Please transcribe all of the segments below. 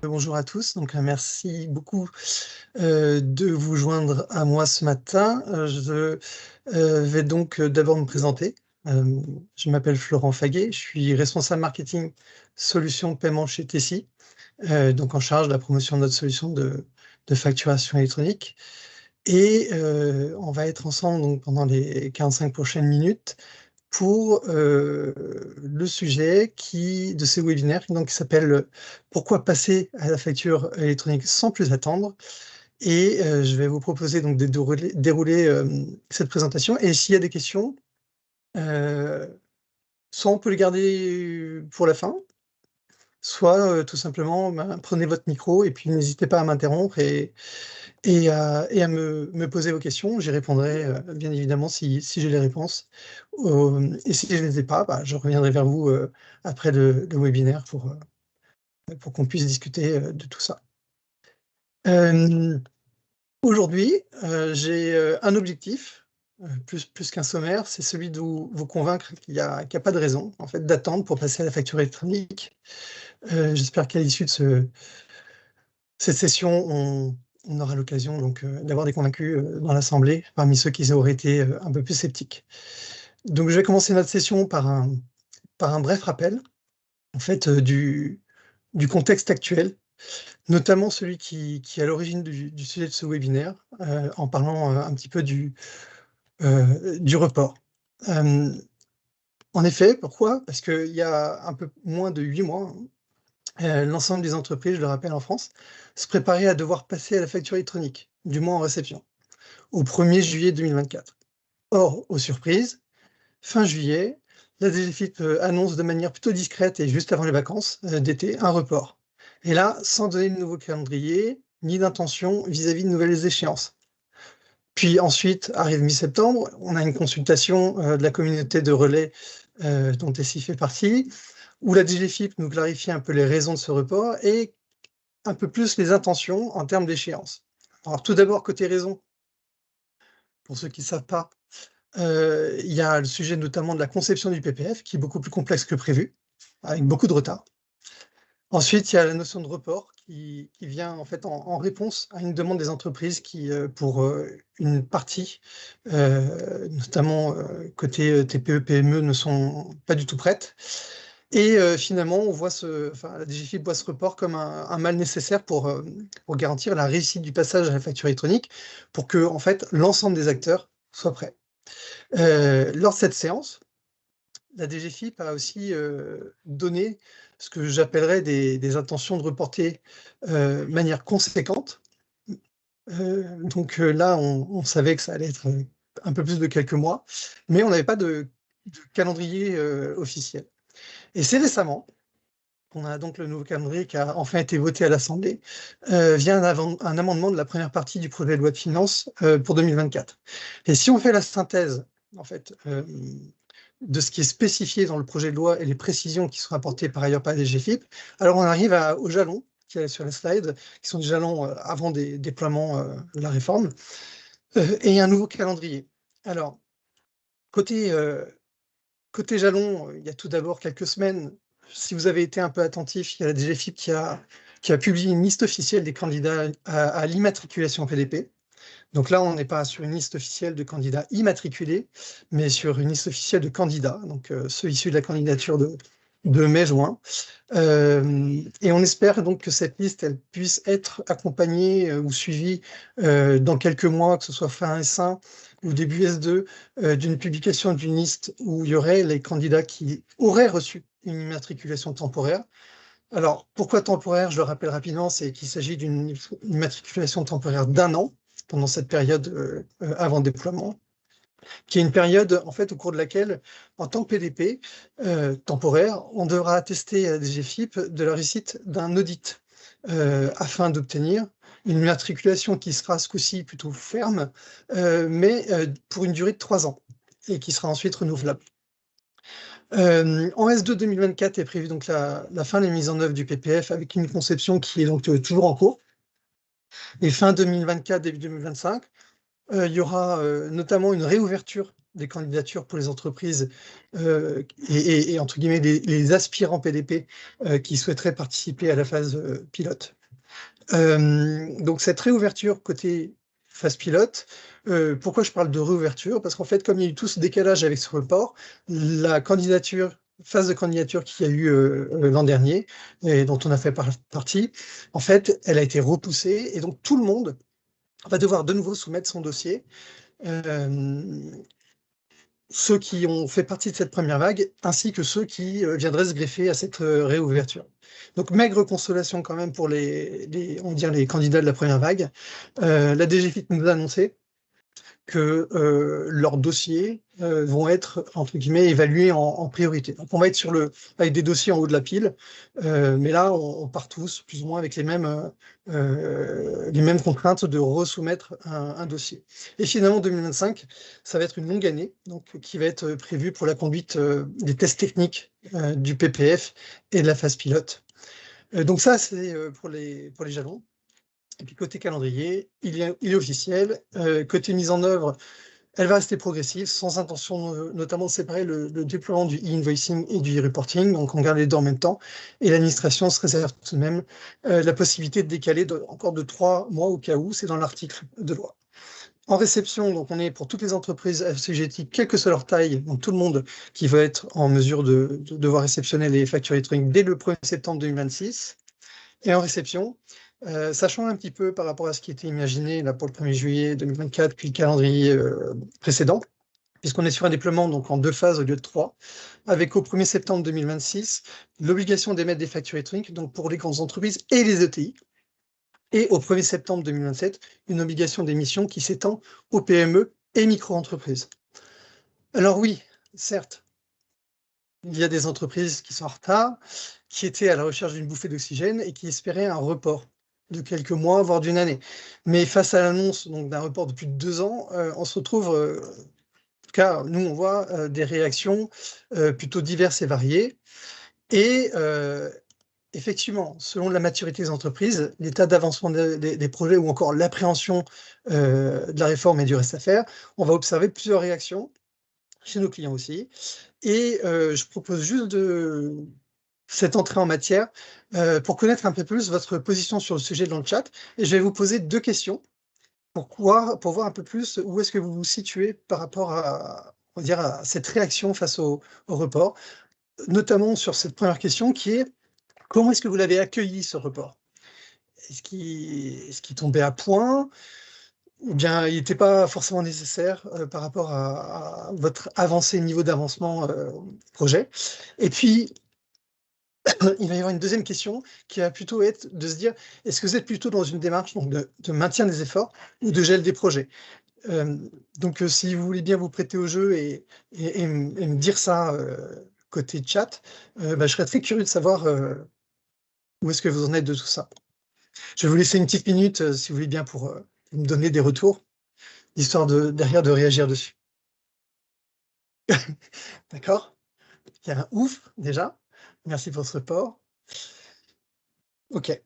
Bonjour à tous, merci beaucoup de vous joindre à moi ce matin. Je vais donc d'abord me présenter. Euh, je m'appelle Florent Faguet, je suis responsable marketing solutions de paiement chez Tessi, donc en charge de la promotion de notre solution de facturation électronique. Et on va être ensemble donc, pendant les 45 prochaines minutes pour le sujet de ces webinaires donc, qui s'appelle Pourquoi passer à la facture électronique sans plus attendre? Et je vais vous proposer donc de dérouler cette présentation. Et s'il y a des questions, euh, soit on peut les garder pour la fin, soit tout simplement prenez votre micro et puis n'hésitez pas à m'interrompre et à me poser vos questions. J'y répondrai bien évidemment si j'ai les réponses. Et si je ne les ai pas, je reviendrai vers vous après le webinaire pour qu'on puisse discuter de tout ça. Euh, Aujourd'hui, j'ai un objectif, plus qu'un sommaire, c'est celui de vous convaincre qu'il y a pas de raison en fait, d'attendre pour passer à la facture électronique. J'espère qu'à l'issue de cette session, on aura l'occasion donc d'avoir des convaincus dans l'Assemblée, parmi ceux qui auraient été un peu plus sceptiques. Donc je vais commencer notre session par un bref rappel en fait, du contexte actuel, notamment celui qui est à l'origine du sujet de ce webinaire, en parlant un petit peu du report. En effet, pourquoi? Parce qu'il y a un peu moins de 8 mois, l'ensemble des entreprises, je le rappelle en France, se préparaient à devoir passer à la facture électronique, du moins en réception, au 1er juillet 2024. Or, aux surprises, fin juillet, la DGFiP annonce de manière plutôt discrète et juste avant les vacances d'été un report. Et là, sans donner de nouveau calendrier, ni d'intention vis-à-vis de nouvelles échéances. Puis ensuite, arrive mi-septembre, on a une consultation de la communauté de relais dont Tessie fait partie, où la DGFiP nous clarifie un peu les raisons de ce report et un peu plus les intentions en termes d'échéance. Alors tout d'abord, côté raison, pour ceux qui ne savent pas, il y a le sujet notamment de la conception du PPF, qui est beaucoup plus complexe que prévu, avec beaucoup de retard. Ensuite, il y a la notion de report qui vient en fait en réponse à une demande des entreprises qui, pour une partie, notamment côté TPE-PME, ne sont pas du tout prêtes. Et finalement, la DGFiP voit ce report comme un mal nécessaire pour garantir la réussite du passage à la facture électronique, pour que en fait l'ensemble des acteurs soient prêts. Lors de cette séance, la DGFiP a aussi donné ce que j'appellerais des intentions de reporter de manière conséquente. Là, on savait que ça allait être un peu plus de quelques mois, mais on n'avait pas de calendrier officiel. Et c'est récemment qu'on a donc le nouveau calendrier qui a enfin été voté à l'Assemblée, via un amendement de la première partie du projet de loi de finances pour 2024. Et si on fait la synthèse, en fait, de ce qui est spécifié dans le projet de loi et les précisions qui sont apportées par ailleurs par la DGFiP, alors on arrive aux jalons qui est sur la slide, qui sont des jalons avant des déploiements de la réforme, et un nouveau calendrier. Alors, côté jalon, il y a tout d'abord quelques semaines, si vous avez été un peu attentif, il y a la DGFiP qui a publié une liste officielle des candidats à l'immatriculation PDP. Donc là, on n'est pas sur une liste officielle de candidats immatriculés, mais sur une liste officielle de candidats, donc ceux issus de la candidature de mai-juin. Et on espère donc que cette liste elle puisse être accompagnée ou suivie dans quelques mois, que ce soit fin S1 ou début S2, d'une publication d'une liste où il y aurait les candidats qui auraient reçu une immatriculation temporaire. Alors, pourquoi temporaire? Je le rappelle rapidement, c'est qu'il s'agit d'une immatriculation temporaire d'1 an, pendant cette période avant déploiement, qui est une période en fait au cours de laquelle, en tant que PDP temporaire, on devra attester à la DGFiP de la réussite d'un audit afin d'obtenir une immatriculation qui sera ce coup-ci plutôt ferme, mais pour une durée de 3 ans et qui sera ensuite renouvelable. En S2 2024 est prévue donc la fin de la mise en œuvre du PPF avec une conception qui est donc toujours en cours. Et fin 2024, début 2025, il y aura notamment une réouverture des candidatures pour les entreprises et entre guillemets les aspirants PDP qui souhaiteraient participer à la phase pilote. Donc cette réouverture côté phase pilote, pourquoi je parle de réouverture? Parce qu'en fait, comme il y a eu tout ce décalage avec ce report, la phase de candidature qu'il y a eu l'an dernier, et dont on a fait partie, en fait, elle a été repoussée, et donc tout le monde va devoir de nouveau soumettre son dossier. Ceux qui ont fait partie de cette première vague, ainsi que ceux qui viendraient se greffer à cette réouverture. Donc maigre consolation quand même pour on va dire les candidats de la première vague. La DGFiP nous a annoncé que leurs dossiers vont être, entre guillemets, évalués en priorité. Donc on va être avec des dossiers en haut de la pile, mais là, on part tous plus ou moins avec les mêmes contraintes de resoumettre un dossier. Et finalement, 2025, ça va être une longue année, donc, qui va être prévue pour la conduite des tests techniques du PPF et de la phase pilote. Donc ça, c'est pour les jalons. Et puis côté calendrier, il est officiel. Côté mise en œuvre, elle va rester progressive, sans intention notamment de séparer le déploiement du e-invoicing et du e-reporting. Donc on garde les deux en même temps. Et l'administration se réserve tout de même la possibilité de décaler encore de 3 mois au cas où, c'est dans l'article de loi. En réception, donc on est pour toutes les entreprises assujetties, quelle que soit leur taille, donc tout le monde qui va être en mesure de devoir réceptionner les factures électroniques dès le 1er septembre 2026. Et en réception, ça change un petit peu par rapport à ce qui était imaginé là, pour le 1er juillet 2024, puis le calendrier précédent, puisqu'on est sur un déploiement donc, en 2 phases au lieu de 3, avec au 1er septembre 2026, l'obligation d'émettre des factures électroniques donc pour les grandes entreprises et les ETI, et au 1er septembre 2027, une obligation d'émission qui s'étend aux PME et micro-entreprises. Alors oui, certes, il y a des entreprises qui sont en retard, qui étaient à la recherche d'une bouffée d'oxygène et qui espéraient un report de quelques mois, voire d'une année. Mais face à l'annonce d'un report de plus de 2 ans, on se retrouve, en tout cas, nous, on voit des réactions plutôt diverses et variées. Et effectivement, selon la maturité des entreprises, l'état d'avancement des projets ou encore l'appréhension de la réforme et du reste à faire, on va observer plusieurs réactions chez nos clients aussi. Et je propose juste cette entrée en matière pour connaître un peu plus votre position sur le sujet dans le chat. Et je vais vous poser 2 questions pour voir un peu plus où est-ce que vous vous situez par rapport on va dire, à cette réaction face au report, notamment sur cette première question qui est: comment est-ce que vous l'avez accueilli, ce report? Est-ce qu'il tombait à point? Ou bien il n'était pas forcément nécessaire par rapport à votre niveau d'avancement projet? Et puis, il va y avoir une deuxième question qui va plutôt être de se dire: est-ce que vous êtes plutôt dans une démarche donc, de maintien des efforts ou de gel des projets? Donc, si vous voulez bien vous prêter au jeu et me dire ça côté chat, je serais très curieux de savoir où est-ce que vous en êtes de tout ça. Je vais vous laisser une petite minute, si vous voulez bien, pour me donner des retours, histoire derrière de réagir dessus. D'accord? Il y a un ouf, déjà. Merci pour ce report. OK.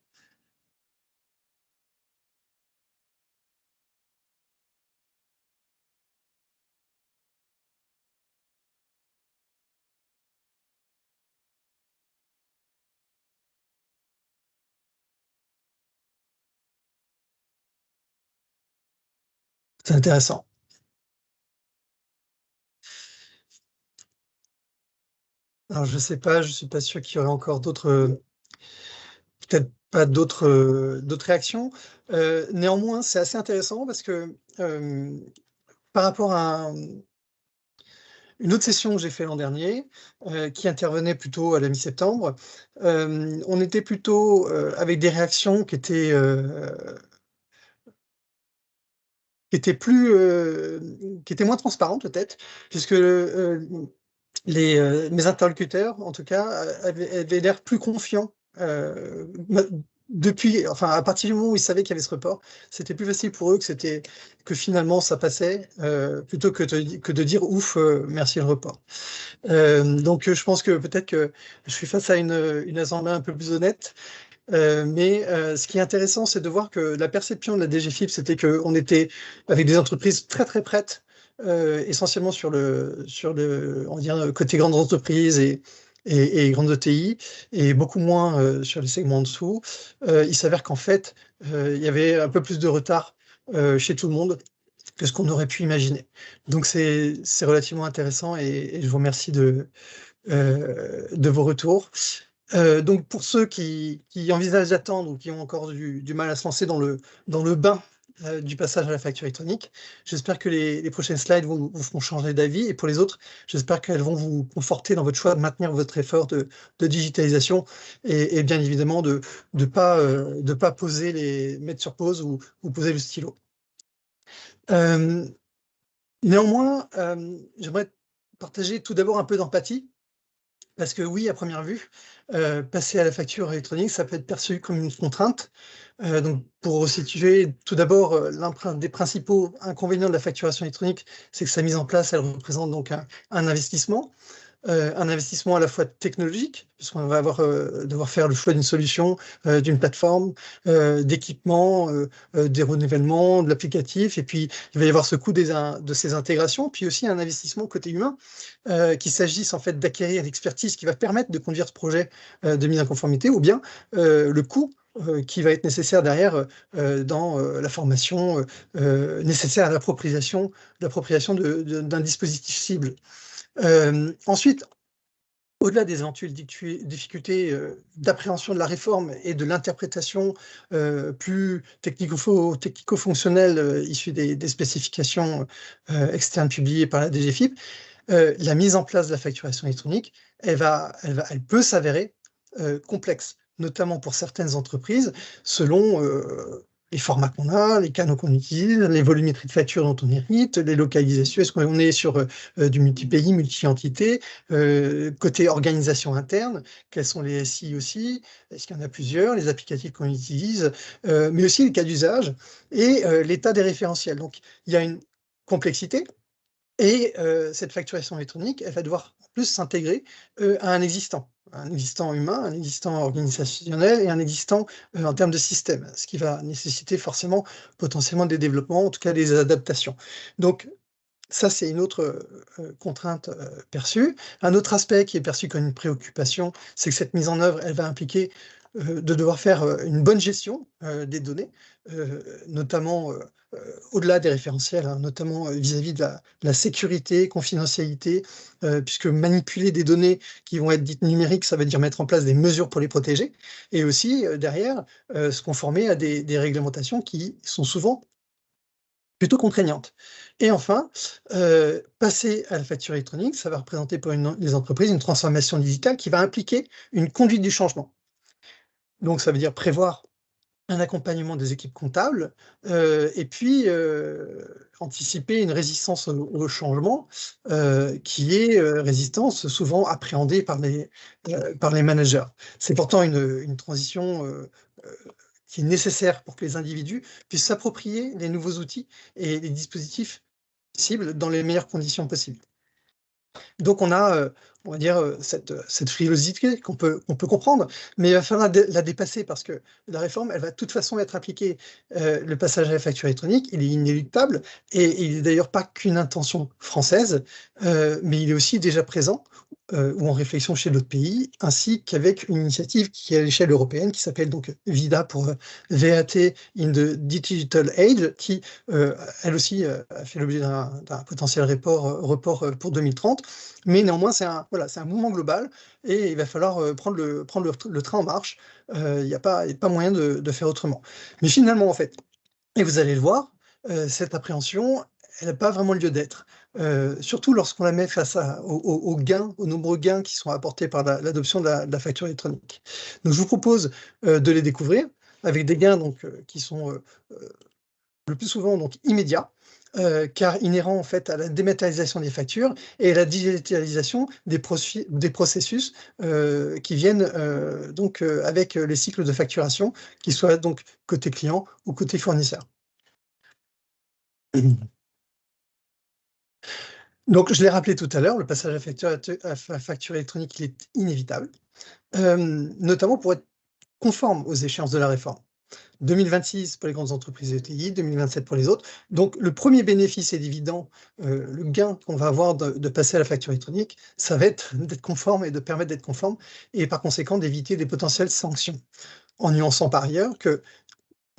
C'est intéressant. Alors je sais pas, je suis pas sûr qu'il y aurait encore d'autres, peut-être pas d'autres réactions. Néanmoins, c'est assez intéressant parce que, par rapport à une autre session que j'ai fait l'an dernier, qui intervenait plutôt à la mi-septembre, on était plutôt, avec des réactions qui étaient moins transparentes peut-être, puisque, mes interlocuteurs, en tout cas, avaient l'air plus confiants. Enfin, à partir du moment où ils savaient qu'il y avait ce report, c'était plus facile pour eux que finalement ça passait, plutôt que de dire ouf, merci le report. Donc, je pense que peut-être que je suis face à une assemblée un peu plus honnête. Mais ce qui est intéressant, c'est de voir que la perception de la DGFiP, c'était qu'on était avec des entreprises très très prêtes essentiellement sur on va dire, côté grandes entreprises et grandes ETI, et beaucoup moins sur les segments en dessous. Il s'avère qu'en fait, il y avait un peu plus de retard chez tout le monde que ce qu'on aurait pu imaginer. Donc c'est relativement intéressant, et je vous remercie de vos retours. Donc pour ceux qui envisagent d'attendre ou qui ont encore du mal à se lancer dans le bain du passage à la facture électronique, j'espère que les prochaines slides vous feront changer d'avis, et pour les autres, j'espère qu'elles vont vous conforter dans votre choix de maintenir votre effort de digitalisation, et bien évidemment de pas mettre sur pause ou poser le stylo. Néanmoins, j'aimerais partager tout d'abord un peu d'empathie, parce que oui, à première vue, passer à la facture électronique, ça peut être perçu comme une contrainte. Donc pour resituer, tout d'abord, l'un des principaux inconvénients de la facturation électronique, c'est que sa mise en place, elle représente donc un investissement. Un investissement à la fois technologique, puisqu'on va devoir faire le choix d'une solution, d'une plateforme, d'équipements, des renouvellements, de l'applicatif, et puis il va y avoir ce coût de ces intégrations, puis aussi un investissement côté humain, qu'il s'agisse en fait d'acquérir l'expertise qui va permettre de conduire ce projet de mise en conformité, ou bien le coût qui va être nécessaire derrière dans la formation nécessaire à l'appropriation d'un dispositif cible. Ensuite, au-delà des éventuelles difficultés d'appréhension de la réforme et de l'interprétation plus technico-fonctionnelle issue des spécifications externes publiées par la DGFiP, la mise en place de la facturation électronique, elle peut s'avérer complexe, notamment pour certaines entreprises, selon les formats qu'on a, les canaux qu'on utilise, les volumétries de factures dont on hérite, les localisations, est-ce qu'on est sur du multi-pays, multi-entité, côté organisation interne, quels sont les SI aussi, est-ce qu'il y en a plusieurs, les applicatifs qu'on utilise, mais aussi les cas d'usage et l'état des référentiels. Donc il y a une complexité, et cette facturation électronique, elle va devoir en plus s'intégrer à un existant humain, un existant organisationnel et un existant en termes de système, ce qui va nécessiter forcément potentiellement des développements, en tout cas des adaptations. Donc ça, c'est une autre contrainte perçue. Un autre aspect qui est perçu comme une préoccupation, c'est que cette mise en œuvre, elle va impliquer de devoir faire une bonne gestion des données, notamment au-delà des référentiels, hein, notamment vis-à-vis de la sécurité, confidentialité, puisque manipuler des données qui vont être dites numériques, ça veut dire mettre en place des mesures pour les protéger, et aussi derrière se conformer à des réglementations qui sont souvent plutôt contraignantes. Et enfin, passer à la facture électronique, ça va représenter pour les entreprises une transformation digitale qui va impliquer une conduite du changement. Donc ça veut dire prévoir un accompagnement des équipes comptables, et puis anticiper une résistance au changement, qui est résistance souvent appréhendée par les managers. C'est pourtant une transition qui est nécessaire pour que les individus puissent s'approprier les nouveaux outils et les dispositifs cibles dans les meilleures conditions possibles. Donc on a, on va dire, cette frilosité qu'on peut comprendre, mais il va falloir la dépasser, parce que la réforme, elle va de toute façon être appliquée. Le passage à la facture électronique, il est inéluctable, et il n'est d'ailleurs pas qu'une intention française, mais il est aussi déjà présent ou en réflexion chez d'autres pays, ainsi qu'avec une initiative qui est à l'échelle européenne, qui s'appelle donc VIDA pour VAT in the Digital Age, qui elle aussi a fait l'objet d'un potentiel report pour 2030. Mais néanmoins, c'est un mouvement global, et il va falloir prendre le train en marche. Il n'y a pas moyen de faire autrement. Mais finalement, en fait, et vous allez le voir, cette appréhension, elle n'a pas vraiment lieu d'être. Surtout lorsqu'on la met face aux gains, aux nombreux gains qui sont apportés par l'adoption de la facture électronique. Donc je vous propose de les découvrir, avec des gains donc, qui sont le plus souvent donc immédiats, car inhérents en fait à la dématérialisation des factures et à la digitalisation des processus qui viennent donc avec les cycles de facturation, qu'ils soient donc côté client ou côté fournisseur. Donc, je l'ai rappelé tout à l'heure, le passage à la facture électronique, il est inévitable, notamment pour être conforme aux échéances de la réforme. 2026 pour les grandes entreprises ETI, 2027 pour les autres. Donc, le premier bénéfice est évident, le gain qu'on va avoir de passer à la facture électronique, ça va être d'être conforme et de permettre d'être conforme et par conséquent d'éviter des potentielles sanctions. En nuançant par ailleurs qu'il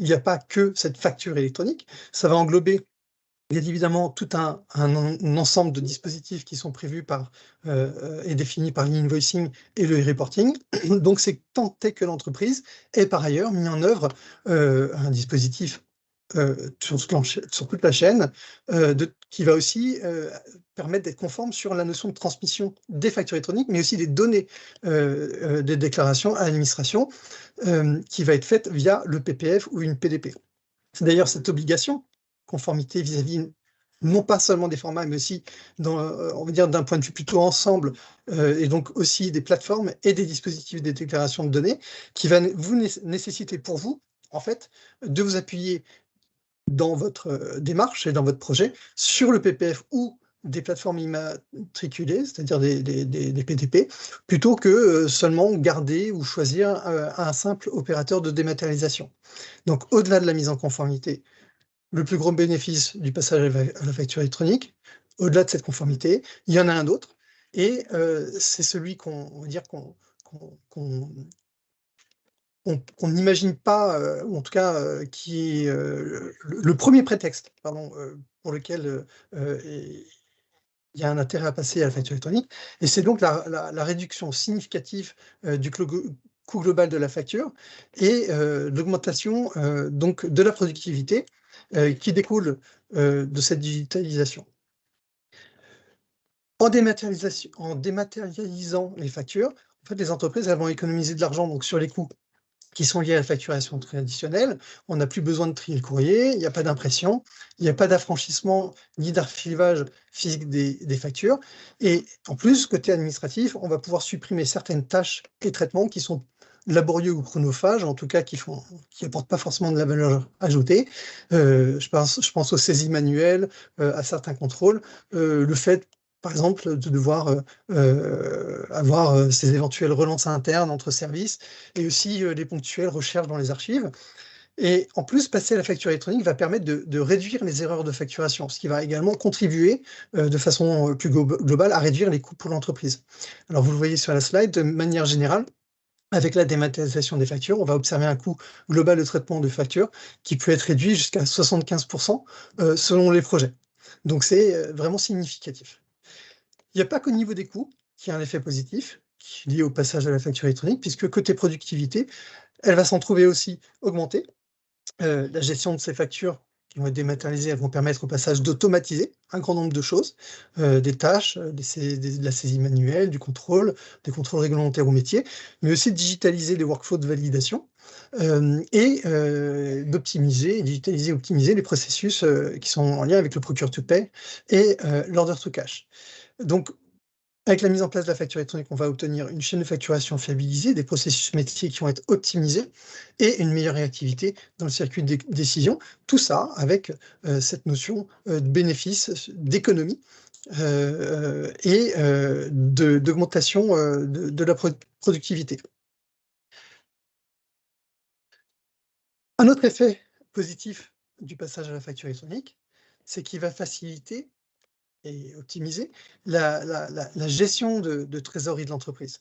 n'y a pas que cette facture électronique, ça va englober bien évidemment tout un ensemble de dispositifs qui sont prévus par et définis par l'invoicing et le e-reporting. Donc, c'est tant est que l'entreprise ait par ailleurs mis en œuvre un dispositif sur toute la chaîne qui va aussi permettre d'être conforme sur la notion de transmission des factures électroniques, mais aussi des données des déclarations à l'administration qui va être faite via le PPF ou une PDP. C'est d'ailleurs cette obligation, conformité vis-à-vis non pas seulement des formats, mais aussi on va dire d'un point de vue plutôt ensemble, et donc aussi des plateformes et des dispositifs de déclaration de données, qui va vous nécessiter pour vous, en fait, de vous appuyer dans votre démarche et dans votre projet sur le PPF ou des plateformes immatriculées, c'est-à-dire des PDP, plutôt que seulement garder ou choisir un simple opérateur de dématérialisation. Donc, au-delà de la mise en conformité, le plus gros bénéfice du passage à la facture électronique, au-delà de cette conformité, il y en a un autre, et c'est celui qu'on n'imagine pas, ou en tout cas qui est le premier prétexte, pardon, pour lequel il y a un intérêt à passer à la facture électronique, et c'est donc la réduction significative du coût global de la facture et l'augmentation donc de la productivité qui découle de cette digitalisation. En dématérialisant les factures, en fait, les entreprises elles vont économiser de l'argent donc sur les coûts qui sont liés à la facturation traditionnelle. On n'a plus besoin de trier le courrier, il n'y a pas d'impression, il n'y a pas d'affranchissement ni d'archivage physique des factures. Et en plus, côté administratif, on va pouvoir supprimer certaines tâches et traitements qui sont laborieux ou chronophages, en tout cas qui apportent pas forcément de la valeur ajoutée. Je pense aux saisies manuelles, à certains contrôles. Le fait, par exemple, de devoir avoir ces éventuelles relances internes entre services et aussi les ponctuelles recherches dans les archives. Et en plus, passer à la facture électronique va permettre de réduire les erreurs de facturation, ce qui va également contribuer de façon plus globale à réduire les coûts pour l'entreprise. Alors, vous le voyez sur la slide, de manière générale, avec la dématérialisation des factures, on va observer un coût global de traitement de factures qui peut être réduit jusqu'à 75% selon les projets. Donc, c'est vraiment significatif. Il n'y a pas qu'au niveau des coûts qu'il y a un effet positif qui est lié au passage à la facture électronique, puisque côté productivité, elle va s'en trouver aussi augmentée. La gestion de ces factures qui vont être dématérialisées, elles vont permettre au passage d'automatiser un grand nombre de choses, des tâches, de la saisie manuelle, du contrôle, des contrôles réglementaires au métier, mais aussi de digitaliser les workflows de validation et d'optimiser, digitaliser et optimiser les processus qui sont en lien avec le procure to pay et l'order to cash. Donc, avec la mise en place de la facture électronique, on va obtenir une chaîne de facturation fiabilisée, des processus métiers qui vont être optimisés et une meilleure réactivité dans le circuit de décision. Tout ça avec cette notion de bénéfice, d'économie et d'augmentation de la productivité. Un autre effet positif du passage à la facture électronique, c'est qu'il va faciliter et optimiser la gestion de trésorerie de l'entreprise.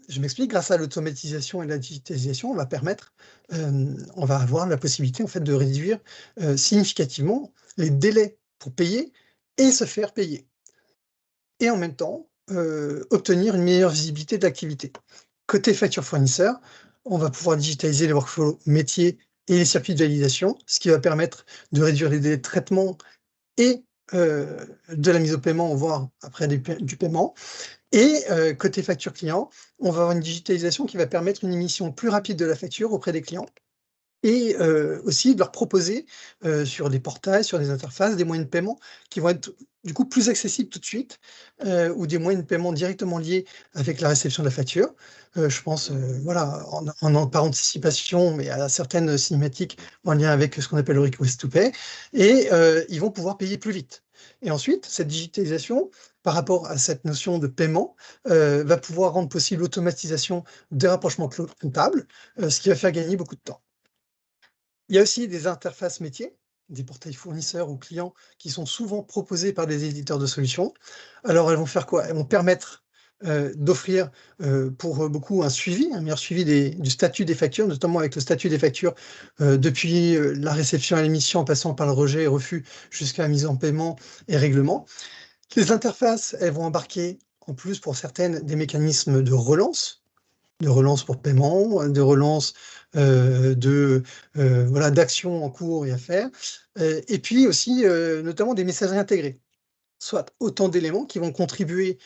Je m'explique, grâce à l'automatisation et la digitalisation, on va avoir la possibilité en fait de réduire significativement les délais pour payer et se faire payer. Et en même temps, obtenir une meilleure visibilité de l'activité. Côté facture fournisseur, on va pouvoir digitaliser les workflows métiers et les circuits de validation, ce qui va permettre de réduire les délais de traitement et de la mise au paiement, voire après du paiement. Et côté facture client, on va avoir une digitalisation qui va permettre une émission plus rapide de la facture auprès des clients et aussi de leur proposer sur des portails, sur des interfaces, des moyens de paiement qui vont être du coup plus accessibles tout de suite ou des moyens de paiement directement liés avec la réception de la facture. Je pense voilà, par anticipation, mais à certaines cinématiques en lien avec ce qu'on appelle le request to pay, et ils vont pouvoir payer plus vite. Et ensuite, cette digitalisation, par rapport à cette notion de paiement, va pouvoir rendre possible l'automatisation des rapprochements comptables, ce qui va faire gagner beaucoup de temps. Il y a aussi des interfaces métiers, des portails fournisseurs ou clients qui sont souvent proposés par des éditeurs de solutions. Alors elles vont faire quoi? Elles vont permettre, d'offrir, pour beaucoup un meilleur suivi du statut des factures, notamment avec le statut des factures, depuis, la réception à l'émission en passant par le rejet et refus jusqu'à la mise en paiement et règlement. Les interfaces, elles vont embarquer, en plus pour certaines, des mécanismes de relance pour paiement, de relance, voilà, d'actions en cours et à faire, et puis aussi, notamment des messageries intégrées. Soit autant d'éléments qui vont contribuer,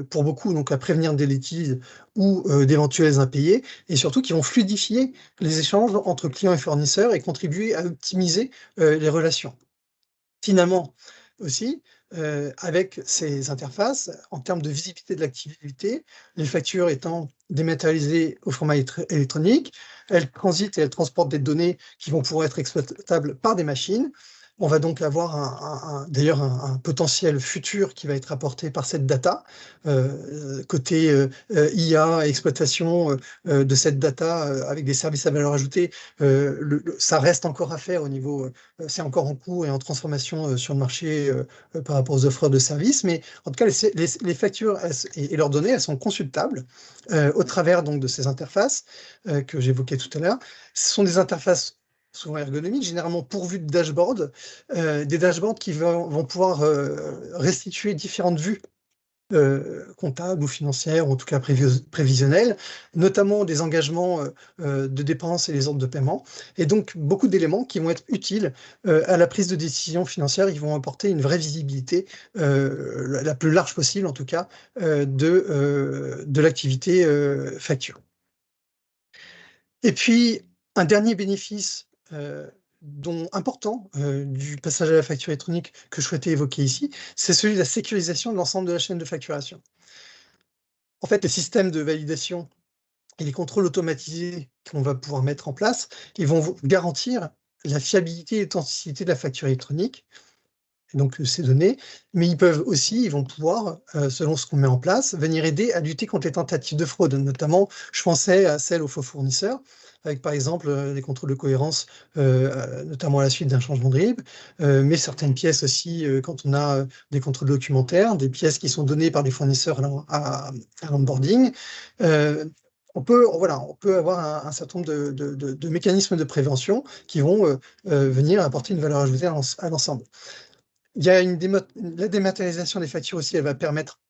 pour beaucoup donc à prévenir des litiges ou, d'éventuels impayés et surtout qui vont fluidifier les échanges entre clients et fournisseurs et contribuer à optimiser, les relations. Finalement aussi, avec ces interfaces, en termes de visibilité de l'activité, les factures étant dématérialisées au format électronique, elles transitent et elles transportent des données qui vont pouvoir être exploitables par des machines. On va donc avoir d'ailleurs un potentiel futur qui va être apporté par cette data, côté, IA, exploitation, de cette data, avec des services à valeur ajoutée. Ça reste encore à faire au niveau, c'est encore en cours et en transformation, sur le marché, par rapport aux offreurs de services. Mais en tout cas, les factures et leurs données, elles sont consultables, au travers donc de ces interfaces, que j'évoquais tout à l'heure. Ce sont des interfaces souvent ergonomiques, généralement pourvues de dashboards, des dashboards qui vont pouvoir, restituer différentes vues, comptables ou financières, ou en tout cas prévisionnelles, notamment des engagements, de dépenses et les ordres de paiement. Et donc beaucoup d'éléments qui vont être utiles, à la prise de décision financière. Ils vont apporter une vraie visibilité, la plus large possible en tout cas, de l'activité, facture. Et puis un dernier bénéfice, important, du passage à la facture électronique que je souhaitais évoquer ici, c'est celui de la sécurisation de l'ensemble de la chaîne de facturation. En fait, les systèmes de validation et les contrôles automatisés qu'on va pouvoir mettre en place, ils vont vous garantir la fiabilité et l'authenticité de la facture électronique, et donc ces données, mais ils vont pouvoir, selon ce qu'on met en place, venir aider à lutter contre les tentatives de fraude. Notamment, je pensais à celles aux faux fournisseurs, avec par exemple, des contrôles de cohérence, notamment à la suite d'un changement de RIB, mais certaines pièces aussi, quand on a, des contrôles documentaires, des pièces qui sont données par des fournisseurs à l'onboarding. On peut avoir un certain nombre de mécanismes de prévention qui vont, venir apporter une valeur ajoutée à l'ensemble. Il y a la dématérialisation des factures aussi, elle va permettre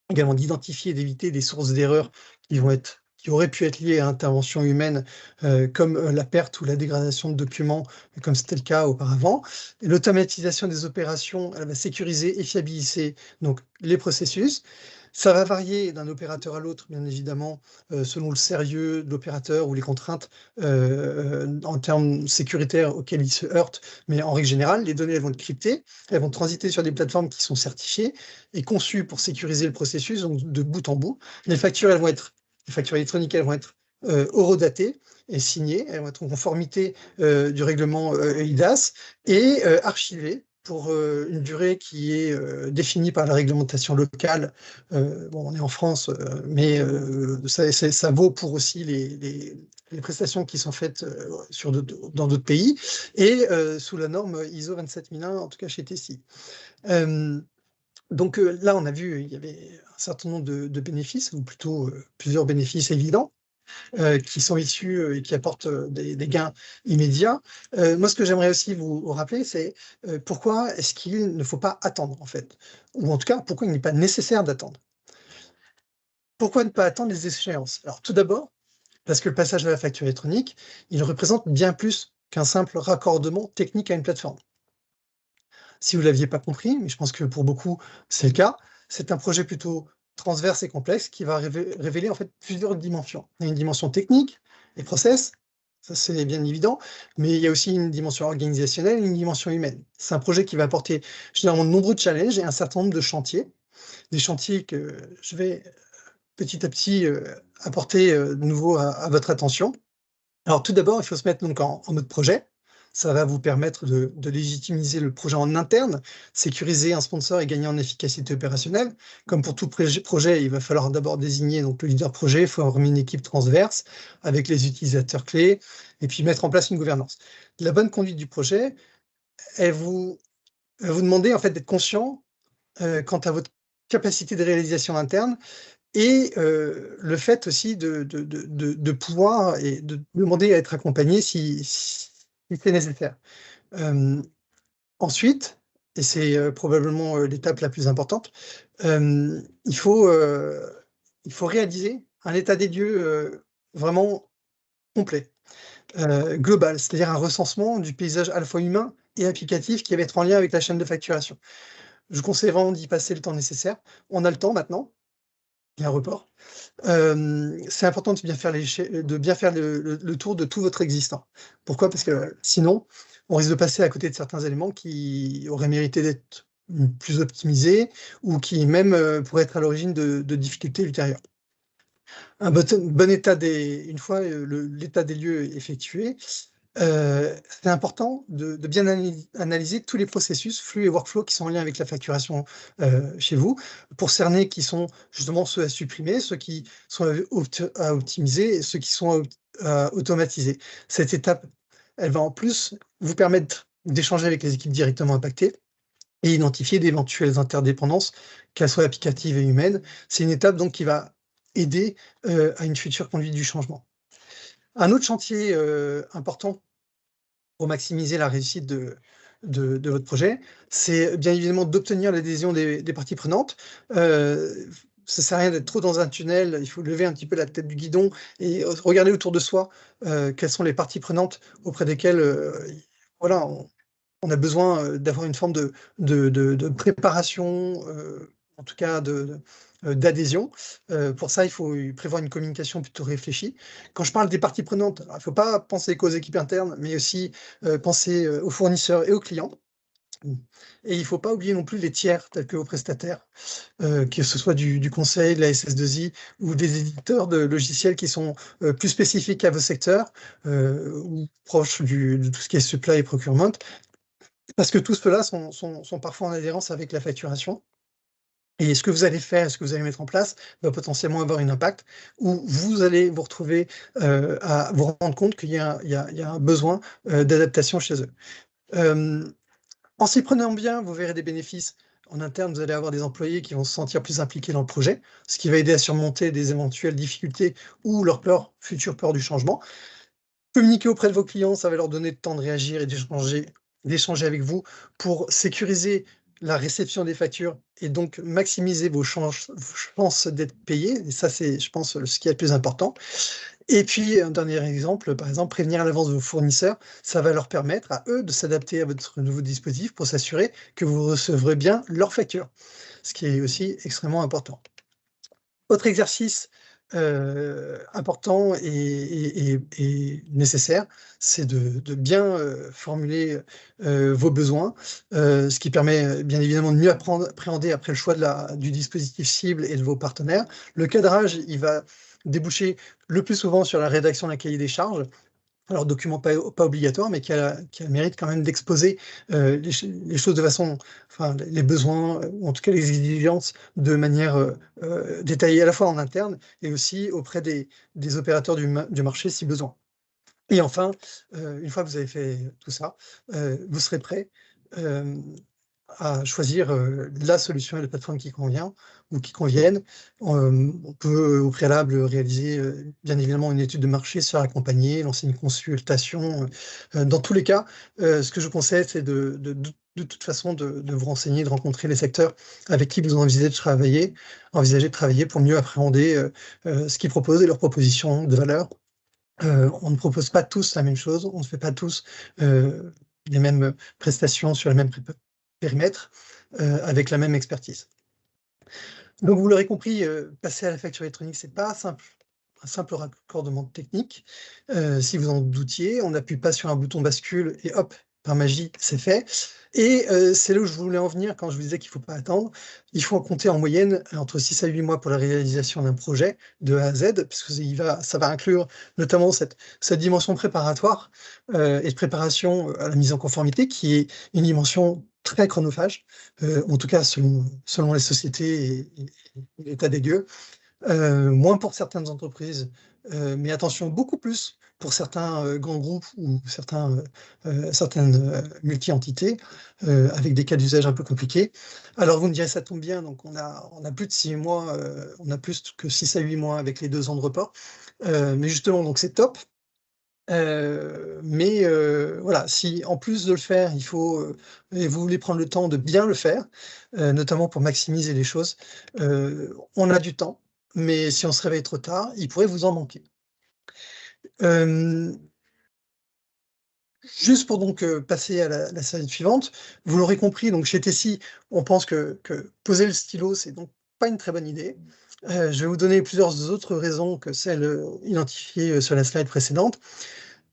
également d'identifier et d'éviter des sources d'erreurs qui auraient pu être liées à l'intervention humaine, comme, la perte ou la dégradation de documents, comme c'était le cas auparavant. Et l'automatisation des opérations, elle va sécuriser et fiabiliser donc les processus. Ça va varier d'un opérateur à l'autre, bien évidemment, selon le sérieux de l'opérateur ou les contraintes, en termes sécuritaires auxquels il se heurte. Mais en règle générale, les données, elles vont être cryptées, elles vont transiter sur des plateformes qui sont certifiées et conçues pour sécuriser le processus, donc de bout en bout. Les factures électroniques, elles vont être, horodatées et signées, elles vont être en conformité, du règlement, eIDAS et archivées pour, une durée qui est, définie par la réglementation locale. Bon, on est en France, mais ça vaut pour aussi les prestations qui sont faites, dans d'autres pays et sous la norme ISO 27001, en tout cas chez Tessie. Donc là, on a vu, il y avait un certain nombre de bénéfices, ou plutôt, plusieurs bénéfices évidents, qui sont issus, et qui apportent, des gains immédiats. Moi, ce que j'aimerais aussi vous rappeler, c'est, pourquoi est-ce qu'il ne faut pas attendre, en fait? Ou en tout cas, pourquoi il n'est pas nécessaire d'attendre? Pourquoi ne pas attendre les échéances? Alors tout d'abord, parce que le passage à la facture électronique, il représente bien plus qu'un simple raccordement technique à une plateforme. Si vous ne l'aviez pas compris, mais je pense que pour beaucoup, c'est le cas, c'est un projet plutôt transverse et complexe qui va révéler en fait plusieurs dimensions. Il y a une dimension technique, les process, ça c'est bien évident, mais il y a aussi une dimension organisationnelle et une dimension humaine. C'est un projet qui va apporter généralement de nombreux challenges et un certain nombre de chantiers, des chantiers que je vais petit à petit apporter de nouveau à votre attention. Alors tout d'abord, il faut se mettre donc en mode projet. Ça va vous permettre de légitimiser le projet en interne, sécuriser un sponsor et gagner en efficacité opérationnelle. Comme pour tout projet, il va falloir d'abord désigner donc, le leader projet, former une équipe transverse avec les utilisateurs clés, et puis mettre en place une gouvernance. La bonne conduite du projet, elle vous demandez en fait d'être conscient quant à votre capacité de réalisation interne et le fait aussi de pouvoir et de demander à être accompagné si c'est nécessaire. Ensuite, et c'est probablement l'étape la plus importante, il faut réaliser un état des lieux vraiment complet, global, c'est-à-dire un recensement du paysage à la fois humain et applicatif qui va être en lien avec la chaîne de facturation. Je vous conseille vraiment d'y passer le temps nécessaire. On a le temps maintenant, il y a un report. C'est important de bien faire le tour de tout votre existant. Pourquoi? Parce que sinon, on risque de passer à côté de certains éléments qui auraient mérité d'être plus optimisés ou qui même pourraient être à l'origine de difficultés ultérieures. Une fois l'état des lieux effectué, c'est important de bien analyser tous les processus, flux et workflows qui sont en lien avec la facturation chez vous, pour cerner qui sont justement ceux à supprimer, ceux qui sont à optimiser et ceux qui sont à automatiser. Cette étape, elle va en plus vous permettre d'échanger avec les équipes directement impactées et identifier d'éventuelles interdépendances, qu'elles soient applicatives et humaines. C'est une étape donc qui va aider à une future conduite du changement. Un autre chantier important pour maximiser la réussite de votre projet, c'est bien évidemment d'obtenir l'adhésion des parties prenantes. Ça sert à rien d'être trop dans un tunnel, il faut lever un petit peu la tête du guidon et regarder autour de soi quelles sont les parties prenantes auprès desquelles voilà, on a besoin d'avoir une forme de préparation, en tout cas d'adhésion. Pour ça, il faut prévoir une communication plutôt réfléchie. Quand je parle des parties prenantes, il ne faut pas penser qu'aux équipes internes, mais aussi penser aux fournisseurs et aux clients. Et il ne faut pas oublier non plus les tiers, tels que aux prestataires, que ce soit du conseil, de la SS2I ou des éditeurs de logiciels qui sont plus spécifiques à vos secteurs ou proches de tout ce qui est supply et procurement. Parce que tous ceux-là sont parfois en adhérence avec la facturation. Et ce que vous allez faire, ce que vous allez mettre en place, va potentiellement avoir un impact où vous allez vous retrouver à vous rendre compte qu'il y a un besoin d'adaptation chez eux. En s'y prenant bien, vous verrez des bénéfices. En interne, vous allez avoir des employés qui vont se sentir plus impliqués dans le projet, ce qui va aider à surmonter des éventuelles difficultés ou leur future peur du changement. Communiquer auprès de vos clients, ça va leur donner le temps de réagir et d'échanger avec vous pour sécuriser la réception des factures et donc maximiser vos chances d'être payé. Et ça, c'est, je pense, ce qui est le plus important. Et puis, un dernier exemple, par exemple, prévenir à l'avance vos fournisseurs, ça va leur permettre à eux de s'adapter à votre nouveau dispositif pour s'assurer que vous recevrez bien leurs factures, ce qui est aussi extrêmement important. Autre exercice important et nécessaire, c'est de bien formuler vos besoins, ce qui permet bien évidemment de mieux appréhender après le choix du dispositif cible et de vos partenaires. Le cadrage, il va déboucher le plus souvent sur la rédaction d'un cahier des charges. Alors, document pas obligatoire, mais qui a le mérite quand même d'exposer les choses de façon, enfin, les besoins, ou en tout cas les exigences, de manière détaillée à la fois en interne et aussi auprès des opérateurs du marché si besoin. Et enfin, une fois que vous avez fait tout ça, vous serez prêt à choisir la solution et la plateforme qui convient ou qui conviennent. On peut au préalable réaliser bien évidemment une étude de marché, se faire accompagner, lancer une consultation. Dans tous les cas, ce que je vous conseille, c'est de toute façon de vous renseigner, de rencontrer les secteurs avec qui vous envisagez de travailler pour mieux appréhender ce qu'ils proposent et leurs propositions de valeur. On ne propose pas tous la même chose, on ne fait pas tous les mêmes prestations sur les mêmes périmètres avec la même expertise. Donc vous l'aurez compris, passer à la facture électronique, c'est pas un simple raccordement technique. Si vous en doutiez, on n'appuie pas sur un bouton bascule et hop, par magie, c'est fait. Et c'est là où je voulais en venir quand je vous disais qu'il ne faut pas attendre. Il faut en compter en moyenne entre 6 à 8 mois pour la réalisation d'un projet de A à Z, puisque ça va inclure notamment cette dimension préparatoire et de préparation à la mise en conformité, qui est une dimension très chronophage, en tout cas selon les sociétés et l'état des lieux. Moins pour certaines entreprises, mais attention, beaucoup plus pour certains grands groupes ou certaines multi-entités avec des cas d'usage un peu compliqués. Alors vous me direz, ça tombe bien, donc on a plus de 6 mois, on a plus que 6 à 8 mois avec les 2 ans de report. Mais justement, donc c'est top. Mais voilà, si en plus de le faire, et vous voulez prendre le temps de bien le faire, notamment pour maximiser les choses, on a du temps, mais si on se réveille trop tard, il pourrait vous en manquer. Hem, Juste pour donc passer à la slide suivante, vous l'aurez compris, donc chez Tessie, on pense que poser le stylo, c'est donc pas une très bonne idée. Je vais vous donner plusieurs autres raisons que celles identifiées sur la slide précédente.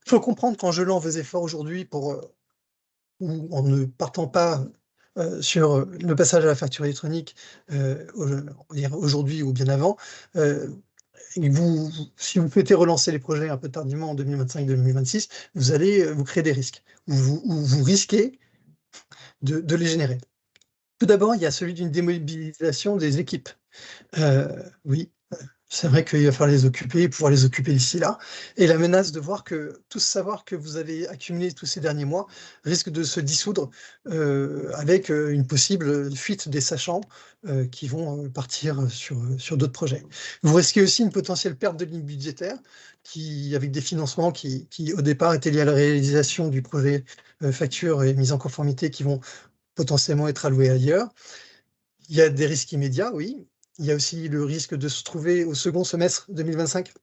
Il faut comprendre qu'en gelant vos efforts aujourd'hui ou en ne partant pas sur le passage à la facture électronique, on va dire aujourd'hui ou bien avant, et si vous souhaitez relancer les projets un peu tardivement en 2025-2026, vous allez vous créer des risques, ou vous risquez de les générer. Tout d'abord, il y a celui d'une démobilisation des équipes. Oui, c'est vrai qu'il va falloir les occuper, pouvoir les occuper d'ici là, et la menace de voir que tout ce savoir que vous avez accumulé tous ces derniers mois risque de se dissoudre avec une possible fuite des sachants qui vont partir sur d'autres projets. Vous risquez aussi une potentielle perte de ligne budgétaire avec des financements qui au départ étaient liés à la réalisation du projet facture et mise en conformité qui vont potentiellement être alloués ailleurs. Il y a des risques immédiats, oui. Il y a aussi le risque de se trouver au second semestre 2025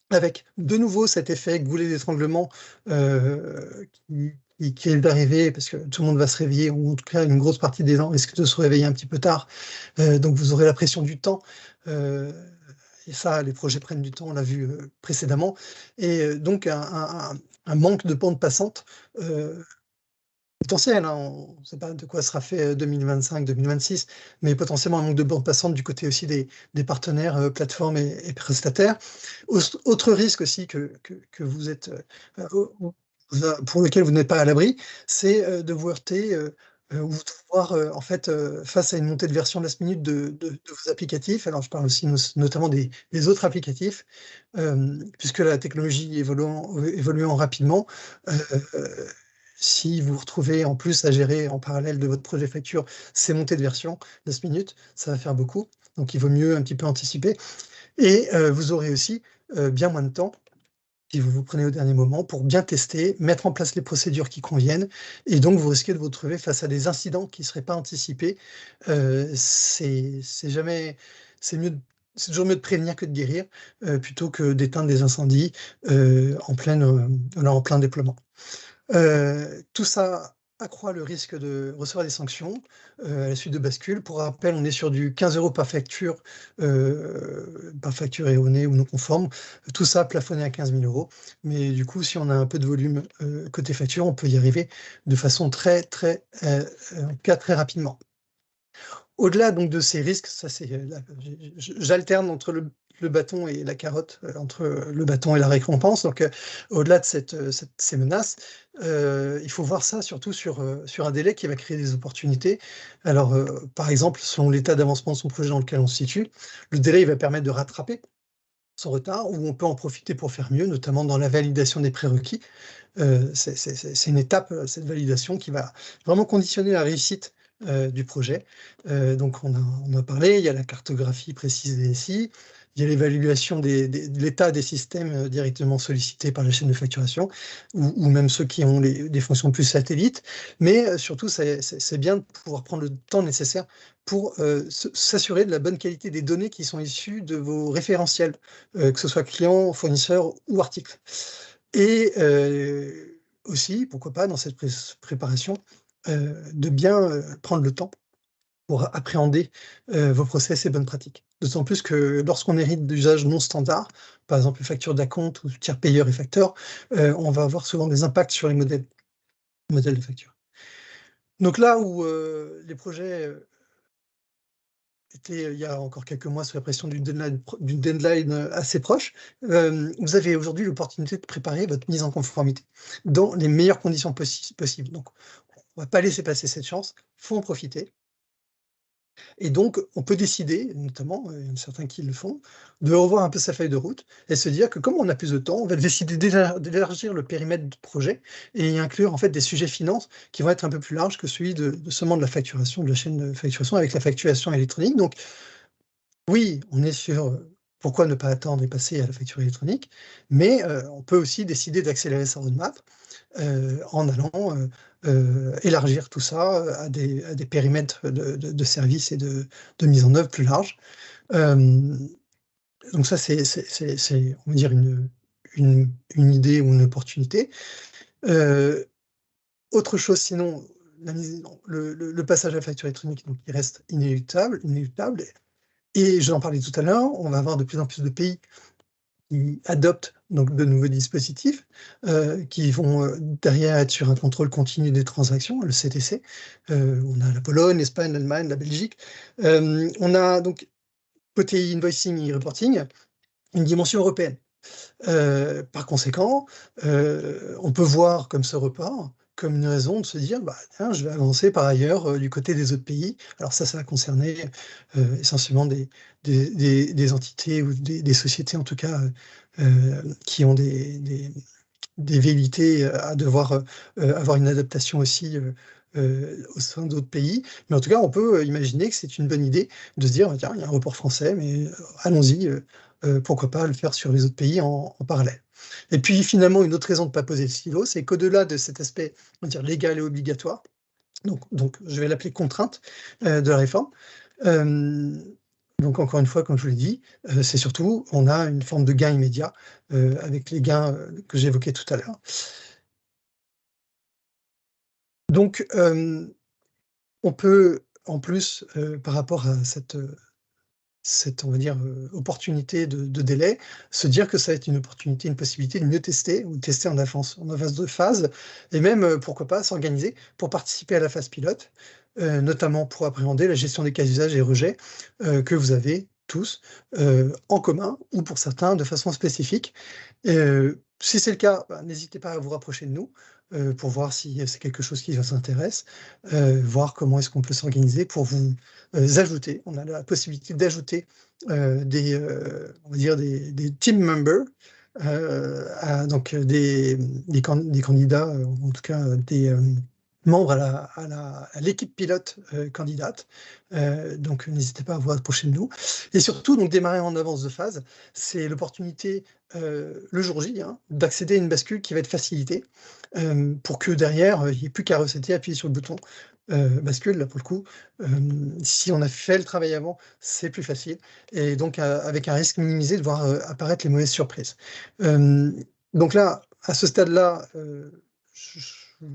avec de nouveau cet effet goulet d'étranglement qui est d'arriver parce que tout le monde va se réveiller, ou en tout cas une grosse partie des gens risquent de se réveiller un petit peu tard. Donc vous aurez la pression du temps. Et ça, les projets prennent du temps, on l'a vu précédemment. Et donc un manque de bande passante potentiel, hein, on ne sait pas de quoi sera fait 2025-2026, mais potentiellement un manque de bande passante du côté aussi des partenaires, plateformes et prestataires. Autre risque aussi que vous êtes, pour lequel vous n'êtes pas à l'abri, c'est de vous heurter ou de voir en fait face à une montée de version last minute de vos applicatifs. Alors je parle aussi notamment des autres applicatifs, puisque la technologie évoluant rapidement, si vous vous retrouvez en plus à gérer en parallèle de votre projet facture ces montées de version last minute, ça va faire beaucoup. Donc il vaut mieux un petit peu anticiper. Et vous aurez aussi bien moins de temps si vous vous prenez au dernier moment pour bien tester, mettre en place les procédures qui conviennent. Et donc vous risquez de vous retrouver face à des incidents qui ne seraient pas anticipés. C'est toujours mieux de prévenir que de guérir, plutôt que d'éteindre des incendies en plein déploiement. Tout ça accroît le risque de recevoir des sanctions à la suite de bascules. Pour rappel, on est sur du 15 € par facture erronée ou non conforme. Tout ça plafonné à 15 000 €. Mais du coup, si on a un peu de volume côté facture, on peut y arriver de façon très rapidement. Au-delà donc de ces risques, ça c'est j'alterne entre le bâton et la carotte, entre le bâton et la récompense. Donc, au-delà de ces menaces, il faut voir ça surtout sur un délai qui va créer des opportunités. Alors, par exemple, selon l'état d'avancement de son projet dans lequel on se situe, le délai il va permettre de rattraper son retard, ou on peut en profiter pour faire mieux, notamment dans la validation des prérequis. C'est une étape, cette validation, qui va vraiment conditionner la réussite du projet. Donc on a parlé, il y a la cartographie précise des SI, il y a l'évaluation de l'état des systèmes directement sollicités par la chaîne de facturation, ou même ceux qui ont des fonctions plus satellites, mais surtout c'est bien de pouvoir prendre le temps nécessaire pour s'assurer de la bonne qualité des données qui sont issues de vos référentiels, que ce soit client, fournisseur ou article. Et aussi, pourquoi pas, dans cette préparation, de bien prendre le temps pour appréhender vos process et bonnes pratiques. D'autant plus que lorsqu'on hérite d'usages non standards, par exemple facture d'acompte ou tiers payeur et facteur, on va avoir souvent des impacts sur les modèles modèle de facture. Donc là où les projets étaient, il y a encore quelques mois, sous la pression d'une deadline assez proche, vous avez aujourd'hui l'opportunité de préparer votre mise en conformité dans les meilleures conditions possibles. Donc, on ne va pas laisser passer cette chance, il faut en profiter. Et donc, on peut décider, notamment, il y en a certains qui le font, de revoir un peu sa feuille de route et se dire que comme on a plus de temps, on va décider d'élargir le périmètre du projet et y inclure en fait des sujets finances qui vont être un peu plus larges que celui de seulement de la facturation, de la chaîne de facturation avec la facturation électronique. Donc oui, on est sur, pourquoi ne pas attendre et passer à la facture électronique, mais on peut aussi décider d'accélérer sa roadmap, en allant, élargir tout ça, à des périmètres de services et de mise en œuvre plus larges. Donc ça, c'est, on va dire, une idée ou une opportunité. Autre chose sinon, la mise le passage à la facture électronique, donc il reste inéluctable et j'en parlais tout à l'heure, on va avoir de plus en plus de pays qui adoptent donc de nouveaux dispositifs, qui vont, derrière être sur un contrôle continu des transactions, le CTC. On a la Pologne, l'Espagne, l'Allemagne, la Belgique. On a donc, côté invoicing et reporting, une dimension européenne. Par conséquent, on peut voir comme ce report, comme une raison de se dire: «Bah, tiens, je vais avancer par ailleurs, du côté des autres pays». Alors ça va concerner, essentiellement des entités ou des sociétés en tout cas, qui ont des velléités à devoir, avoir une adaptation aussi, au sein d'autres pays. Mais en tout cas, on peut, imaginer que c'est une bonne idée de se dire: «Bah, tiens, il y a un report français, mais allons-y, pourquoi pas le faire sur les autres pays en parallèle?» Et puis finalement, une autre raison de ne pas poser le stylo, c'est qu'au-delà de cet aspect, on va dire légal et obligatoire, donc je vais l'appeler contrainte, de la réforme. Hem, donc encore une fois, comme je vous l'ai dit, c'est surtout, on a une forme de gain immédiat, avec les gains, que j'évoquais tout à l'heure. Donc, on peut en plus, par rapport à cette, on va dire, opportunité de délai, se dire que ça va être une opportunité, une possibilité de mieux tester ou de tester en avance de phase et même, pourquoi pas s'organiser pour participer à la phase pilote, notamment pour appréhender la gestion des cas d'usage et rejets, que vous avez tous, en commun ou pour certains de façon spécifique. Si c'est le cas, bah, n'hésitez pas à vous rapprocher de nous, pour voir si c'est quelque chose qui vous intéresse, voir comment est-ce qu'on peut s'organiser pour vous ajouter. On a la possibilité d'ajouter, on va dire des team members, donc des candidats, en tout cas, des, membres à l'équipe pilote, candidate. Donc n'hésitez pas à vous rapprocher de nous et surtout donc démarrer en avance de phase, c'est l'opportunité, le jour J, hein, d'accéder à une bascule qui va être facilitée, pour que derrière, il n'y ait plus qu'à resetter, appuyer sur le bouton, bascule. Là, pour le coup, si on a fait le travail avant, c'est plus facile et donc avec un risque minimisé de voir, apparaître les mauvaises surprises. Donc là, à ce stade-là,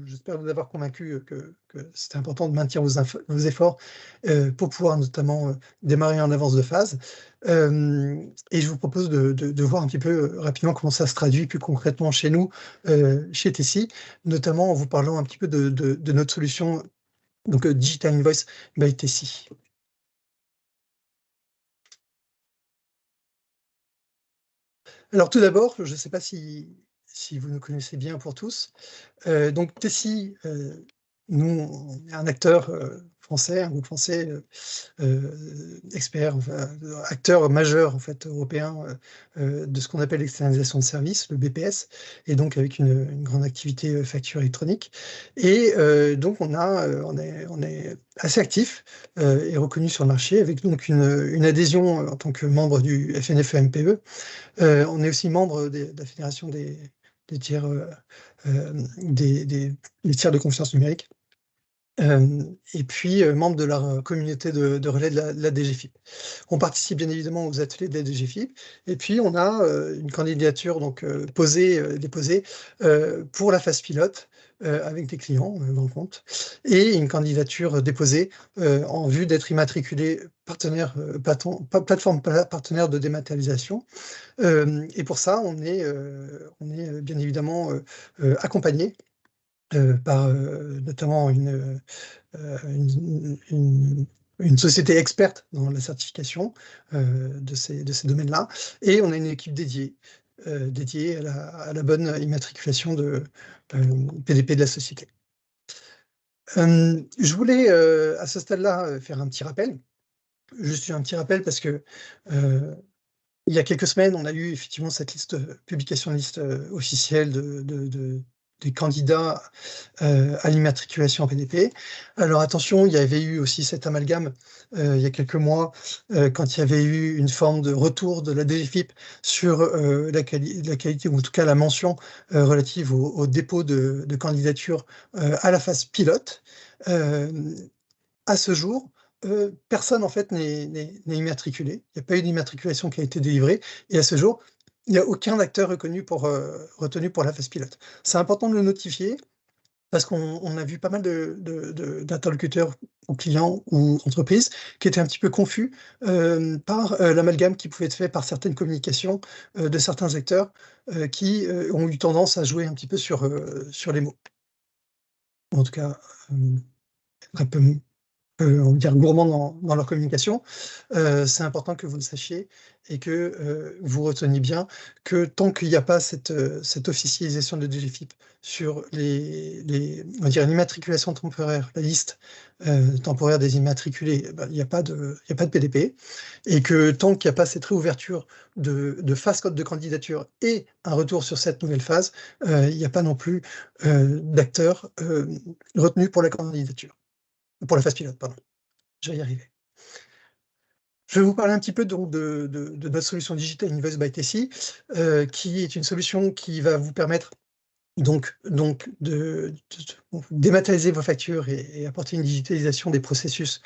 j'espère vous avoir convaincu, que c'était important de maintenir vos efforts, pour pouvoir notamment, démarrer en avance de phase. Et je vous propose de voir un petit peu, rapidement comment ça se traduit plus concrètement chez nous, chez Tessie, notamment en vous parlant un petit peu de notre solution, donc, Digital Invoice by Tessie. Alors tout d'abord, je ne sais pas si vous nous connaissez bien pour tous. Donc Tessie, nous, on est un acteur, français, un groupe français, expert, enfin, acteur majeur en fait européen, de ce qu'on appelle l'externalisation de services, le BPS, et donc avec une grande activité, facture électronique. Et donc on est assez actif, et reconnu sur le marché avec donc une adhésion, en tant que membre du FNFEMPE. On est aussi membre de la fédération des tiers, des tiers de confiance numérique. Et puis, membre de la communauté de relais de la DGFiP. On participe bien évidemment aux ateliers de la DGFiP et puis on a, une candidature donc, déposée, pour la phase pilote, avec des clients, dans le compte et une candidature, déposée, en vue d'être immatriculé partenaire, plateforme partenaire de dématérialisation. Et pour ça, on est bien évidemment, accompagné par notamment une société experte dans la certification de ces domaines-là. Et on a une équipe dédiée à la bonne immatriculation de PDP de la société. Je voulais, à ce stade-là, faire un petit rappel. Juste un petit rappel parce que il y a quelques semaines, on a eu effectivement cette publication de liste officielle des candidats à l'immatriculation en PDP. Alors attention, il y avait eu aussi cet amalgame il y a quelques mois quand il y avait eu une forme de retour de la DGFiP sur la qualité, ou en tout cas la mention relative au dépôt de candidature à la phase pilote. À ce jour, personne en fait n'est immatriculé. Il n'y a pas eu d'immatriculation qui a été délivrée et à ce jour, il n'y a aucun acteur retenu pour la phase pilote. C'est important de le notifier parce qu'on a vu pas mal d'interlocuteurs ou clients ou entreprises qui étaient un petit peu confus par l'amalgame qui pouvait être fait par certaines communications de certains acteurs qui ont eu tendance à jouer un petit peu sur les mots. En tout cas, un peu on va dire gourmands dans leur communication. C'est important que vous le sachiez et que vous reteniez bien que tant qu'il n'y a pas cette officialisation de DGFiP sur on va dire l'immatriculation temporaire, la liste temporaire des immatriculés, il n'y a pas de PDP, et que tant qu'il n'y a pas cette réouverture de phase code de candidature et un retour sur cette nouvelle phase, il n'y a pas non plus d'acteurs retenus pour la candidature. Pour la phase pilote, pardon. Je vais y arriver. Je vais vous parler un petit peu donc de notre solution Digital Invoice by Tessie, qui est une solution qui va vous permettre donc de dématérialiser vos factures et apporter une digitalisation des processus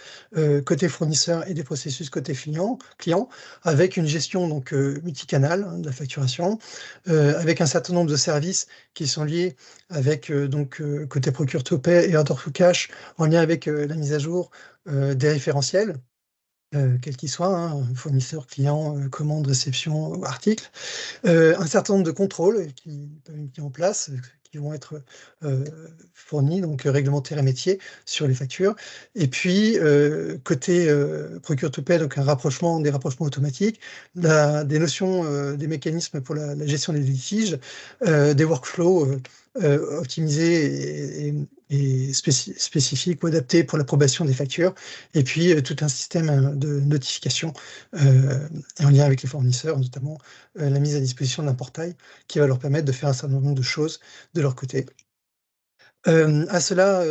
côté fournisseur et des processus côté client, avec une gestion donc multicanal de la facturation, avec un certain nombre de services qui sont liés avec côté procure to pay et order to cash, en lien avec la mise à jour des référentiels. Quels qu'ils soient, hein, fournisseur, client, commande, réception, article. Un certain nombre de contrôles qui peuvent être mis en place, qui vont être fournis, donc réglementaires et métiers, sur les factures. Et puis, côté procure to pay, donc des rapprochements automatiques, des notions, des mécanismes pour la gestion des litiges, des workflows optimisés et spécifiques ou adaptés pour l'approbation des factures, et puis tout un système de notification en lien avec les fournisseurs, notamment la mise à disposition d'un portail qui va leur permettre de faire un certain nombre de choses de leur côté. À cela,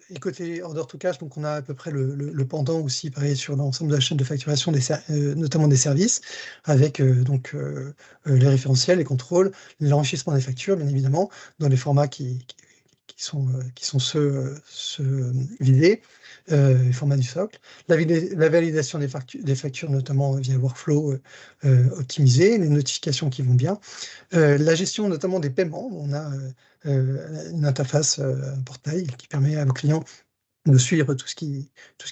et côté order to cash, donc on a à peu près le pendant aussi, pareil, sur l'ensemble de la chaîne de facturation, notamment des services, avec les référentiels, les contrôles, l'enrichissement des factures, bien évidemment, dans les formats qui sont ceux visés, les formats du socle. La validation des factures, notamment via workflow optimisé, les notifications qui vont bien. La gestion notamment des paiements. On a une interface, un portail qui permet à nos clients de suivre tout ce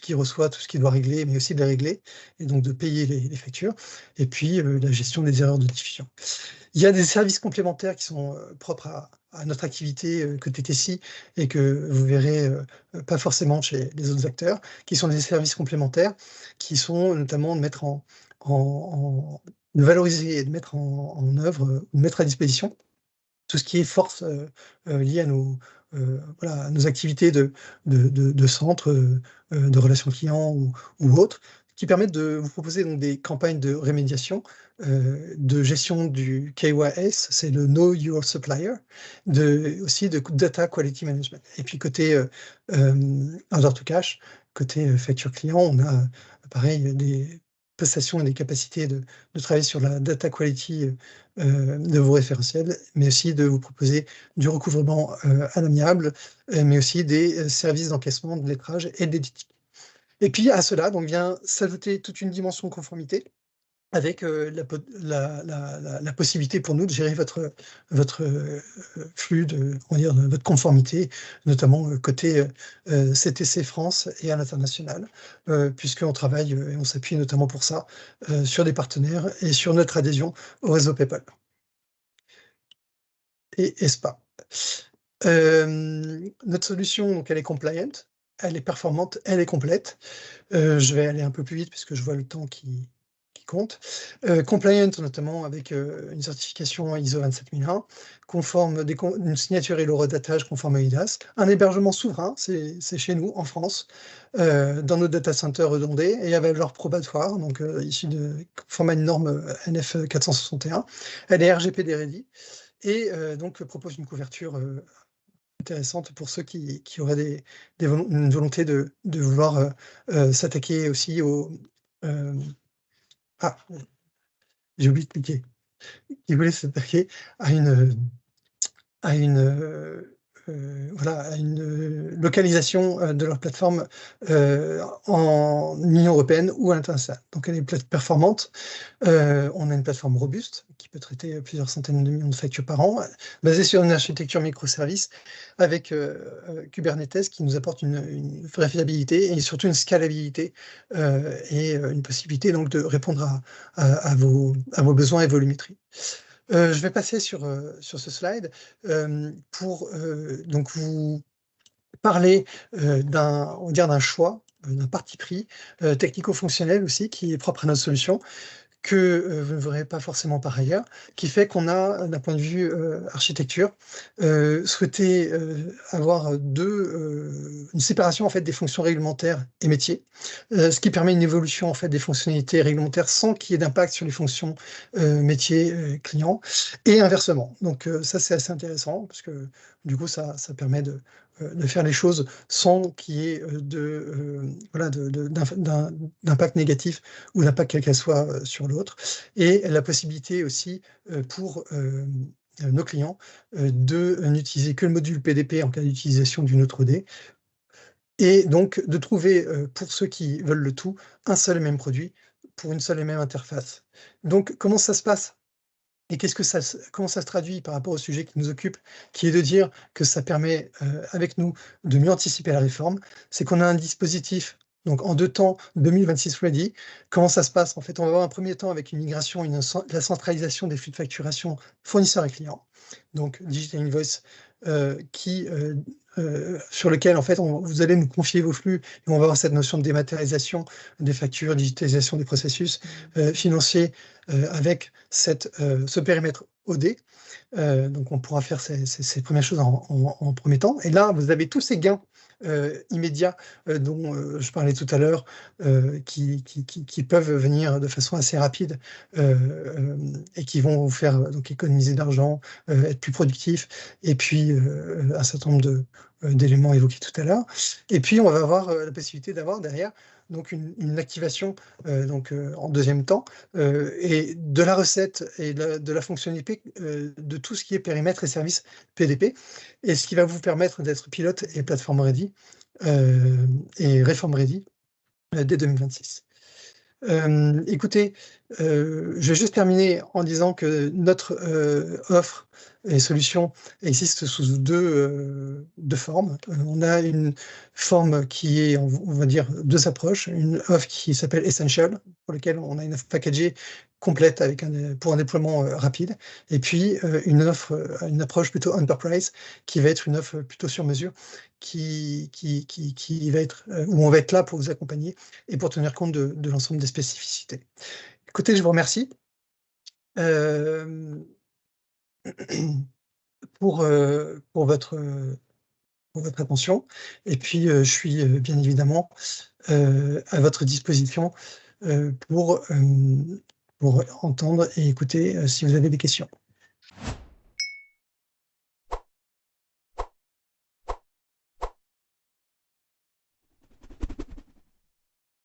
qu'il reçoit, tout ce qu'il doit régler, mais aussi de les régler, et donc de payer les factures, et puis la gestion des erreurs de diffusion. Il y a des services complémentaires qui sont propres à notre activité côté Tessie, et que vous verrez pas forcément chez les autres acteurs, qui sont des services complémentaires, qui sont notamment de mettre de valoriser et de mettre en œuvre, de mettre à disposition tout ce qui est force liée à nos activités de centre, de relations clients ou autres, qui permettent de vous proposer donc des campagnes de rémédiation, de gestion du KYS, c'est le Know Your Supplier, aussi de Data Quality Management. Et puis côté Order to Cash, côté facture client, on a pareil des prestations et des capacités de travailler sur la data quality de vos référentiels, mais aussi de vous proposer du recouvrement à l'amiable, mais aussi des services d'encaissement, de lettrage et d'éditing. Et puis à cela, donc vient s'ajouter toute une dimension conformité avec la possibilité pour nous de gérer votre flux on va dire, de votre conformité, notamment côté CTC France et à l'international, puisqu'on travaille et on s'appuie notamment pour ça sur des partenaires et sur notre adhésion au réseau PayPal et SPA. Notre solution, donc elle est compliant, elle est performante, elle est complète. Je vais aller un peu plus vite puisque je vois le temps qui compte. Compliant notamment avec, une certification ISO 27001, conforme une signature et l'horodatage conforme à eIDAS, un hébergement souverain, c'est chez nous en France, dans nos data centers redondés et avec leur probatoire, donc issu de conforme à une norme, NF 461. Elle est RGPD ready et donc propose une couverture, intéressante pour ceux qui auraient une volonté de vouloir s'attaquer aussi au... ah, j'ai oublié de cliquer. Qui voulaient s'attaquer à voilà, à une localisation de leur plateforme en Union européenne ou à l'international. Donc elle est performante. On a une plateforme robuste qui peut traiter plusieurs centaines de millions de factures par an, basée sur une architecture microservice avec Kubernetes qui nous apporte une vraie fiabilité et surtout une scalabilité et une possibilité donc de répondre à vos besoins et volumétrie. Je vais passer sur ce slide pour donc vous parler on va dire d'un choix, d'un parti pris technico-fonctionnel aussi qui est propre à notre solution, que vous ne verrez pas forcément par ailleurs, qui fait qu'on a, d'un point de vue architecture, souhaité avoir une séparation en fait des fonctions réglementaires et métiers, ce qui permet une évolution en fait des fonctionnalités réglementaires sans qu'il y ait d'impact sur les fonctions métiers clients et inversement. Donc ça c'est assez intéressant parce que du coup ça permet de faire les choses sans qu'il y ait voilà, d'impact négatif ou d'impact quel qu'elle soit sur l'autre. Et la possibilité aussi pour nos clients de n'utiliser que le module PDP en cas d'utilisation d'une autre OD. Et donc de trouver, pour ceux qui veulent le tout, un seul et même produit pour une seule et même interface. Donc comment ça se passe? Et comment ça se traduit par rapport au sujet qui nous occupe, qui est de dire que ça permet, avec nous, de mieux anticiper la réforme. C'est qu'on a un dispositif, donc en 2 temps, 2026 ready. Comment ça se passe? En fait, on va avoir un premier temps avec une migration, la centralisation des flux de facturation fournisseurs et clients. Donc Digital Invoice, sur lequel, en fait, vous allez nous confier vos flux et on va avoir cette notion de dématérialisation des factures, digitalisation des processus financiers avec ce périmètre OD. Donc on pourra faire ces premières choses en premier temps. Et là, vous avez tous ces gains immédiats dont je parlais tout à l'heure, qui peuvent venir de façon assez rapide et qui vont vous faire donc économiser d'argent, être plus productif, et puis un certain nombre d'éléments évoqués tout à l'heure. Et puis on va avoir la possibilité d'avoir derrière donc une activation en deuxième temps et de la recette et de la fonctionnalité de tout ce qui est périmètre et service PDP, et ce qui va vous permettre d'être pilote et plateforme ready et réforme ready dès 2026. Écoutez, je vais juste terminer en disant que notre offre et solution existe sous deux formes. On a une forme qui est, on va dire, 2 approches. Une offre qui s'appelle Essential, pour laquelle on a une offre packagée complète pour un déploiement rapide. Et puis une approche plutôt Enterprise, qui va être une offre plutôt sur mesure, qui va être, où on va être là pour vous accompagner et pour tenir compte de l'ensemble des spécificités. Écoutez, je vous remercie pour votre attention. Et puis, je suis bien évidemment à votre disposition pour entendre et écouter si vous avez des questions.